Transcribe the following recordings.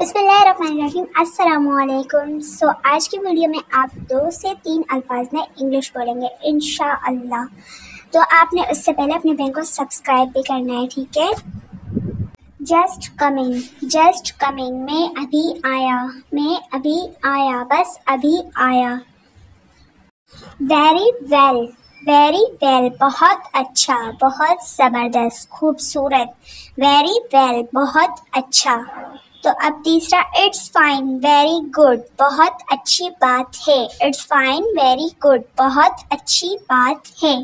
बिस्मिल्लाहिर्रहमानिर्रहीम, अस्सलाम वालेकुम। सो आज की वीडियो में आप 2 से 3 अल्फाज में इंग्लिश बोलेंगे इंशाअल्लाह। तो आपने उससे पहले अपने बहन को सब्सक्राइब भी करना है, ठीक है। जस्ट कमिंग, मैं अभी आया, बस अभी आया। वेरी वेल, बहुत अच्छा, बहुत ज़बरदस्त, खूबसूरत। वेरी वेल, बहुत अच्छा। तो अब तीसरा, इट्स फाइन, वेरी गुड, बहुत अच्छी बात है। इट्स फाइन, वेरी गुड, बहुत अच्छी बात है।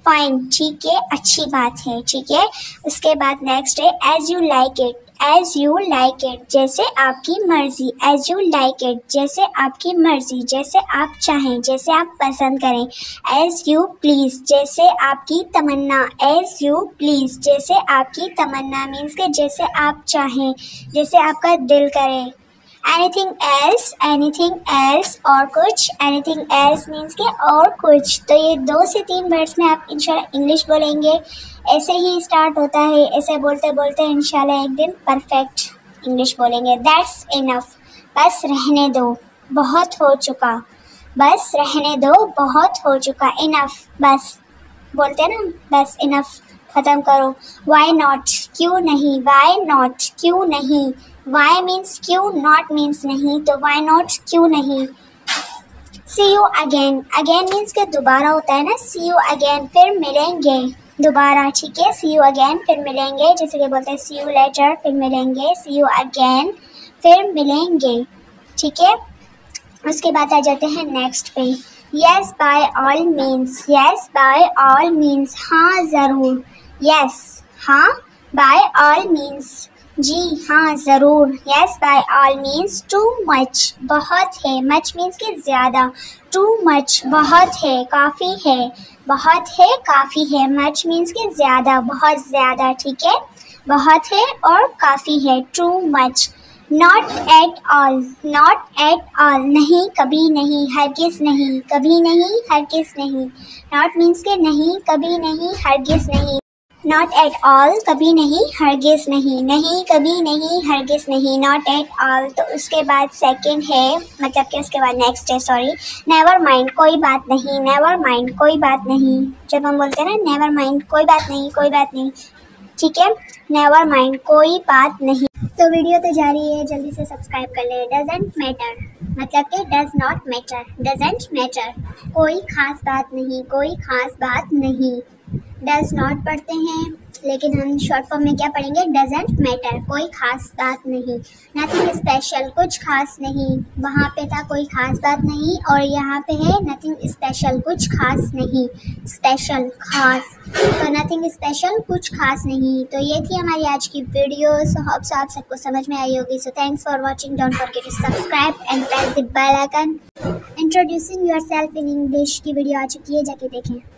फाइन, ठीक है, अच्छी बात है, ठीक है। उसके बाद नेक्स्ट है, एज यू लाइक इट, जैसे आपकी मर्जी। एज यू लाइक इट, जैसे आपकी मर्जी, जैसे आप चाहें, जैसे आप पसंद करें। एज यू प्लीज, जैसे आपकी तमन्ना। एज यू प्लीज, जैसे आपकी तमन्ना मीन्स के जैसे आप चाहें, जैसे आपका दिल करे। एनीथिंग एल्स, और कुछ। एनीथिंग एल्स मीन्स के और कुछ। तो ये 2 से 3 वर्ड्स में आप इंशाल्लाह इंग्लिश बोलेंगे। ऐसे ही स्टार्ट होता है, ऐसे बोलते बोलते इंशाल्लाह एक दिन परफेक्ट इंग्लिश बोलेंगे। दैट्स इनफ, बस रहने दो, बहुत हो चुका। बस रहने दो, बहुत हो चुका। इनफ, बस बोलते हैं ना, बस इनफ, ख़त्म करो। वाई नॉट, क्यों नहीं। वाई नॉट, क्यों नहीं। वाई मीन्स क्यों, नॉट मीन्स नहीं, तो वाई नॉट, क्यों नहीं। सी यू अगेन, अगेन मीन्स के दोबारा होता है ना। सी यू अगेन, फिर मिलेंगे दोबारा, ठीक है। सी यू अगेन, फिर मिलेंगे, जैसे कि बोलते हैं सी यू लेटर, फिर मिलेंगे। सी यू अगेन, फिर मिलेंगे, ठीक है। उसके बाद आ जाते हैं नेक्स्ट पे। Yes by all means, yes by all means, हाँ ज़रूर। यस, हाँ, बाय ऑल मीन्स, जी हाँ ज़रूर। Yes by all means too much, बहुत है। मच मीन्स के ज़्यादा। टू मच, बहुत है, काफ़ी है। बहुत है, काफ़ी है। मच मीन्स के ज़्यादा, बहुत ज़्यादा, ठीक है। बहुत है और काफ़ी है, too much. Not at all, not at all, नहीं, कभी नहीं, हरगिज़ नहीं, कभी नहीं, हरगिज़ नहीं। नॉट मीन्स के नहीं, कभी नहीं, हरगिज़ नहीं। नॉट एट ऑल, कभी नहीं, हरगिज़ नहीं, नहीं, कभी नहीं, हरगिज़ नहीं। Not at all. तो उसके बाद सेकंड है, मतलब कि उसके बाद नेक्स्ट है, सॉरी, नेवर माइंड, कोई बात नहीं। नेवर माइंड, कोई बात नहीं। जब हम बोलते हैं ना नेवर माइंड, कोई बात नहीं, कोई बात नहीं, ठीक है। नेवर माइंड, कोई बात नहीं। तो वीडियो तो जारी है, जल्दी से सब्सक्राइब कर ले। डजंट मैटर, मतलब कि does not matter. Doesn't matter, कोई ख़ास बात नहीं, कोई ख़ास बात नहीं। डज नॉट पढ़ते हैं, लेकिन हम शॉर्ट फॉर्म में क्या पढ़ेंगे, डजंट मैटर, कोई ख़ास बात नहीं। नथिंग स्पेशल, कुछ ख़ास नहीं। वहाँ पे था कोई ख़ास बात नहीं, और यहाँ पे है नथिंग स्पेशल, कुछ ख़ास नहीं। स्पेशल, ख़ास, तो नथिंग स्पेशल, कुछ ख़ास नहीं। तो ये थी हमारी आज की वीडियो। सो होप सो आप सबको समझ में आई होगी। So thanks for watching, don't forget to subscribe and press the bell icon. Introducing yourself in English की वीडियो आ चुकी है, जाके देखें।